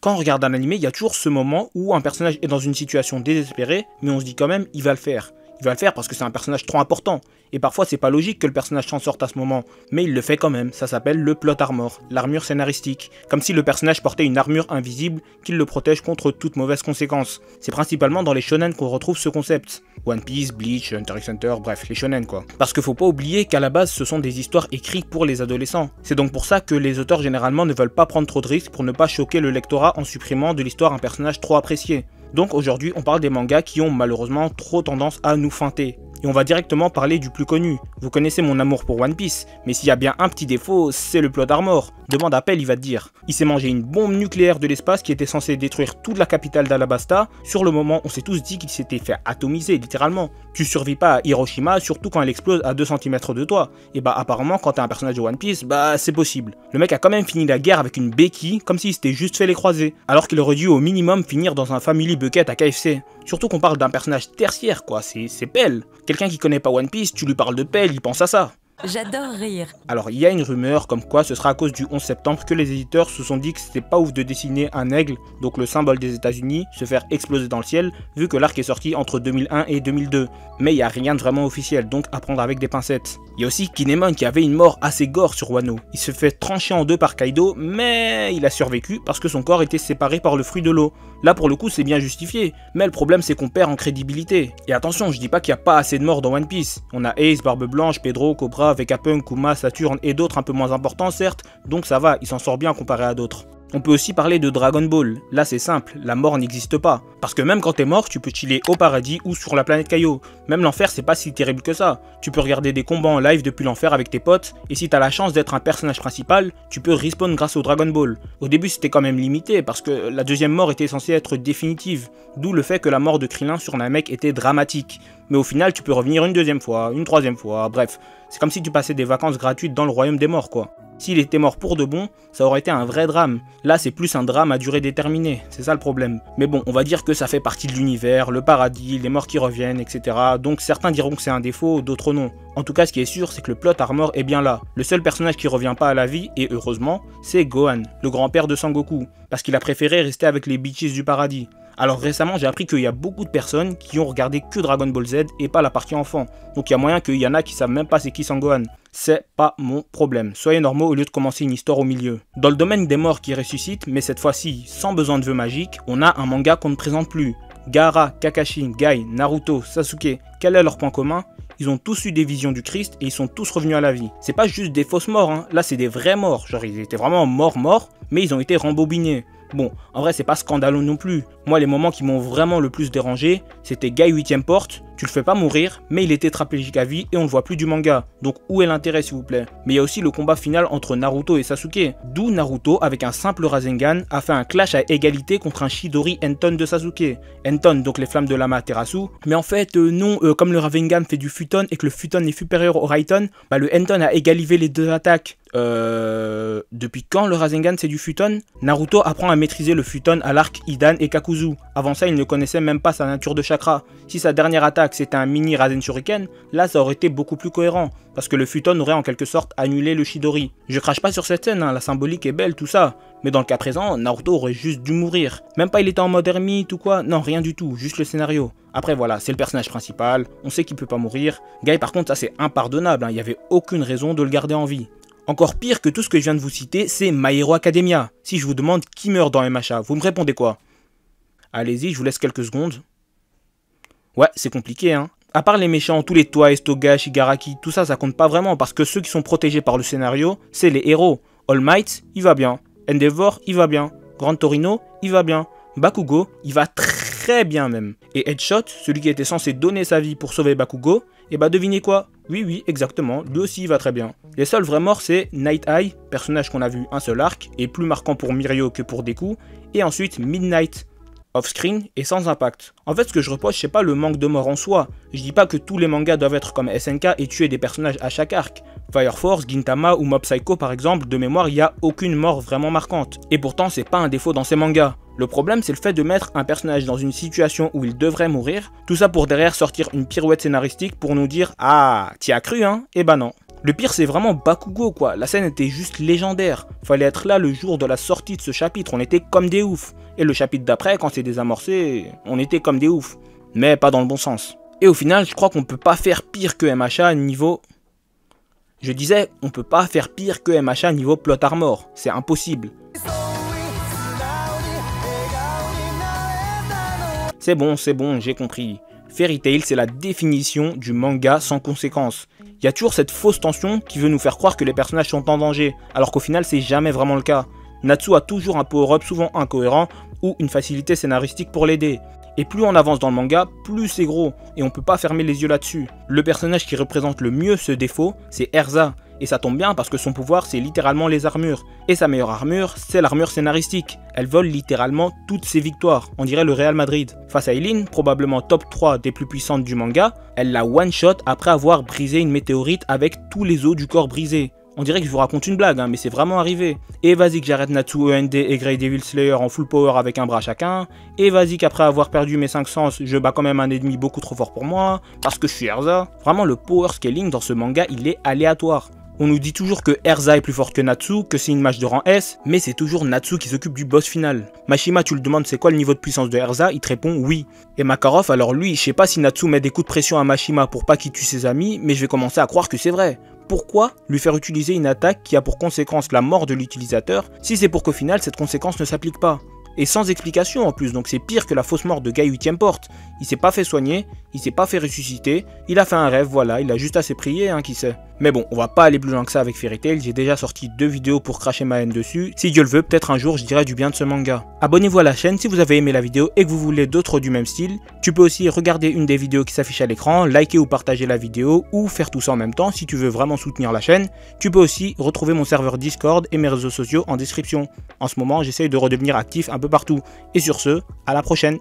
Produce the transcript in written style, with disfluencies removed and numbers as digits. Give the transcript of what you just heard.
Quand on regarde un anime, il y a toujours ce moment où un personnage est dans une situation désespérée, mais on se dit quand même, il va le faire. Il va le faire parce que c'est un personnage trop important. Et parfois, c'est pas logique que le personnage s'en sorte à ce moment, mais il le fait quand même. Ça s'appelle le plot armor, l'armure scénaristique. Comme si le personnage portait une armure invisible qui le protège contre toute mauvaise conséquence. C'est principalement dans les shonen qu'on retrouve ce concept. One Piece, Bleach, Hunter x Hunter, bref, les shonen quoi. Parce qu'il faut pas oublier qu'à la base, ce sont des histoires écrites pour les adolescents. C'est donc pour ça que les auteurs généralement ne veulent pas prendre trop de risques pour ne pas choquer le lectorat en supprimant de l'histoire un personnage trop apprécié. Donc aujourd'hui, on parle des mangas qui ont malheureusement trop tendance à nous feinter. Et on va directement parler du plus connu. Vous connaissez mon amour pour One Piece, mais s'il y a bien un petit défaut, c'est le plot armor. Demande à Pell, il va te dire. Il s'est mangé une bombe nucléaire de l'espace qui était censée détruire toute la capitale d'Alabasta. Sur le moment, on s'est tous dit qu'il s'était fait atomiser, littéralement. Tu survis pas à Hiroshima, surtout quand elle explose à 2 cm de toi. Et bah apparemment, quand t'es un personnage de One Piece, bah c'est possible. Le mec a quand même fini la guerre avec une béquille, comme s'il s'était juste fait les croiser. Alors qu'il aurait dû au minimum finir dans un family bucket à KFC. Surtout qu'on parle d'un personnage tertiaire quoi, c'est Pell. Quelqu'un qui connaît pas One Piece, tu lui parles de Pell, il pense à ça. J'adore rire. Alors il y a une rumeur comme quoi ce sera à cause du 11 septembre que les éditeurs se sont dit que c'était pas ouf de dessiner un aigle, donc le symbole des États-Unis, se faire exploser dans le ciel, vu que l'arc est sorti entre 2001 et 2002. Mais il y a rien de vraiment officiel, donc à prendre avec des pincettes. Il y a aussi Kinemon qui avait une mort assez gore sur Wano. Il se fait trancher en deux par Kaido, mais il a survécu parce que son corps était séparé par le fruit de l'eau. Là pour le coup c'est bien justifié, mais le problème c'est qu'on perd en crédibilité. Et attention, je dis pas qu'il n'y a pas assez de morts dans One Piece. On a Ace, Barbe Blanche, Pedro, Cobra, Vegapunk, Kuma, Saturne et d'autres un peu moins importants certes, donc ça va, il s'en sort bien comparé à d'autres. On peut aussi parler de Dragon Ball. Là c'est simple, la mort n'existe pas. Parce que même quand t'es mort, tu peux chiller au paradis ou sur la planète Kaio. Même l'enfer c'est pas si terrible que ça. Tu peux regarder des combats en live depuis l'enfer avec tes potes, et si t'as la chance d'être un personnage principal, tu peux respawn grâce au Dragon Ball. Au début c'était quand même limité, parce que la deuxième mort était censée être définitive. D'où le fait que la mort de Krillin sur Namek était dramatique. Mais au final tu peux revenir une deuxième fois, une troisième fois, bref. C'est comme si tu passais des vacances gratuites dans le royaume des morts quoi. S'il était mort pour de bon, ça aurait été un vrai drame. Là, c'est plus un drame à durée déterminée, c'est ça le problème. Mais bon, on va dire que ça fait partie de l'univers, le paradis, les morts qui reviennent, etc. Donc certains diront que c'est un défaut, d'autres non. En tout cas, ce qui est sûr, c'est que le plot armor est bien là. Le seul personnage qui revient pas à la vie, et heureusement, c'est Gohan, le grand-père de Sangoku, parce qu'il a préféré rester avec les bitches du paradis. Alors récemment j'ai appris qu'il y a beaucoup de personnes qui ont regardé que Dragon Ball Z et pas la partie enfant. Donc il y a moyen qu'il y en a qui savent même pas c'est qui Sangohan. C'est pas mon problème. Soyez normaux au lieu de commencer une histoire au milieu. Dans le domaine des morts qui ressuscitent, mais cette fois-ci sans besoin de vœux magiques, on a un manga qu'on ne présente plus. Gaara, Kakashi, Gai, Naruto, Sasuke, quel est leur point commun? Ils ont tous eu des visions du Christ et ils sont tous revenus à la vie. C'est pas juste des fausses morts, hein. Là c'est des vrais morts. Genre ils étaient vraiment morts, mais ils ont été rembobinés. Bon, en vrai c'est pas scandaleux non plus. Moi les moments qui m'ont vraiment le plus dérangé, c'était Guy 8ème porte, tu le fais pas mourir, mais il est tétraplégique à vie et on le voit plus du manga. Donc où est l'intérêt s'il vous plaît? Mais il y a aussi le combat final entre Naruto et Sasuke. D'où Naruto avec un simple Rasengan a fait un clash à égalité contre un Chidori Enton de Sasuke. Enton donc les flammes de l'Amaterasu, mais en fait non, comme le Rasengan fait du Futon et que le Futon est supérieur au Raiden, bah le Enton a égalivé les deux attaques. Depuis quand le Rasengan c'est du Futon? Naruto apprend à maîtriser le Futon à l'arc Hidan et Kakuzu. Avant ça il ne connaissait même pas sa nature de chakra. Si sa dernière attaque c'était un mini Rasen Shuriken, là ça aurait été beaucoup plus cohérent. Parce que le Futon aurait en quelque sorte annulé le Chidori. Je crache pas sur cette scène, hein, la symbolique est belle tout ça. Mais dans le cas présent, Naruto aurait juste dû mourir. Même pas il était en mode ermite ou quoi, non rien du tout, juste le scénario. Après voilà, c'est le personnage principal, on sait qu'il peut pas mourir. Guy par contre ça c'est impardonnable, hein, il y avait aucune raison de le garder en vie. Encore pire que tout ce que je viens de vous citer, c'est My Hero Academia. Si je vous demande qui meurt dans MHA, vous me répondez quoi? Allez-y, je vous laisse quelques secondes. Ouais, c'est compliqué, hein. À part les méchants, tous les Twice, Toga, Shigaraki, tout ça, ça compte pas vraiment, parce que ceux qui sont protégés par le scénario, c'est les héros. All Might, il va bien. Endeavor, il va bien. Grand Torino, il va bien. Bakugo, il va très bien même. Et Headshot, celui qui était censé donner sa vie pour sauver Bakugo, et bah devinez quoi? Oui, exactement, lui aussi il va très bien. Les seuls vrais morts c'est Night Eye, personnage qu'on a vu un seul arc, et plus marquant pour Mirio que pour Deku, et ensuite Midnight, off-screen et sans impact. En fait ce que je reproche c'est pas le manque de mort en soi, je dis pas que tous les mangas doivent être comme SNK et tuer des personnages à chaque arc. Fire Force, Gintama ou Mob Psycho par exemple, de mémoire il n'y a aucune mort vraiment marquante. Et pourtant c'est pas un défaut dans ces mangas. Le problème c'est le fait de mettre un personnage dans une situation où il devrait mourir, tout ça pour derrière sortir une pirouette scénaristique pour nous dire « Ah, t'y as cru hein ?» Eh ben non. Le pire c'est vraiment Bakugo quoi, la scène était juste légendaire. Fallait être là le jour de la sortie de ce chapitre, on était comme des oufs. Et le chapitre d'après, quand c'est désamorcé, on était comme des oufs. Mais pas dans le bon sens. Et au final, je crois qu'on peut pas faire pire que MHA niveau... Je disais, on peut pas faire pire que MHA niveau plot armor, c'est impossible. C'est bon, j'ai compris. Fairy Tail, c'est la définition du manga sans conséquence. Il y a toujours cette fausse tension qui veut nous faire croire que les personnages sont en danger, alors qu'au final, c'est jamais vraiment le cas. Natsu a toujours un power-up souvent incohérent ou une facilité scénaristique pour l'aider. Et plus on avance dans le manga, plus c'est gros, et on peut pas fermer les yeux là-dessus. Le personnage qui représente le mieux ce défaut, c'est Erza, et ça tombe bien parce que son pouvoir c'est littéralement les armures. Et sa meilleure armure, c'est l'armure scénaristique. Elle vole littéralement toutes ses victoires, on dirait le Real Madrid. Face à Eileen, probablement top 3 des plus puissantes du manga, elle la one-shot après avoir brisé une météorite avec tous les os du corps brisés. On dirait que je vous raconte une blague, hein, mais c'est vraiment arrivé. Et vas-y que j'arrête Natsu END et Grey Devil Slayer en full power avec un bras chacun. Et vas-y qu'après avoir perdu mes 5 sens, je bats quand même un ennemi beaucoup trop fort pour moi, parce que je suis Erza. Vraiment, le power scaling dans ce manga, il est aléatoire. On nous dit toujours que Erza est plus forte que Natsu, que c'est une mage de rang S, mais c'est toujours Natsu qui s'occupe du boss final. Mashima, tu le demandes c'est quoi le niveau de puissance de Erza, il te répond oui. Et Makarov, alors lui, je sais pas si Natsu met des coups de pression à Mashima pour pas qu'il tue ses amis, mais je vais commencer à croire que c'est vrai. Pourquoi lui faire utiliser une attaque qui a pour conséquence la mort de l'utilisateur, si c'est pour qu'au final cette conséquence ne s'applique pas? Et sans explication en plus, donc c'est pire que la fausse mort de Guy 8ème porte. Il s'est pas fait soigner, il s'est pas fait ressusciter, il a fait un rêve, voilà, il a juste assez prié, hein, qui sait. Mais bon, on va pas aller plus loin que ça avec Fairy Tail, j'ai déjà sorti 2 vidéos pour cracher ma haine dessus. Si Dieu le veut, peut-être un jour je dirai du bien de ce manga. Abonnez-vous à la chaîne si vous avez aimé la vidéo et que vous voulez d'autres du même style. Tu peux aussi regarder une des vidéos qui s'affiche à l'écran, liker ou partager la vidéo, ou faire tout ça en même temps si tu veux vraiment soutenir la chaîne. Tu peux aussi retrouver mon serveur Discord et mes réseaux sociaux en description. En ce moment, j'essaye de redevenir actif un peu partout. Et sur ce, à la prochaine.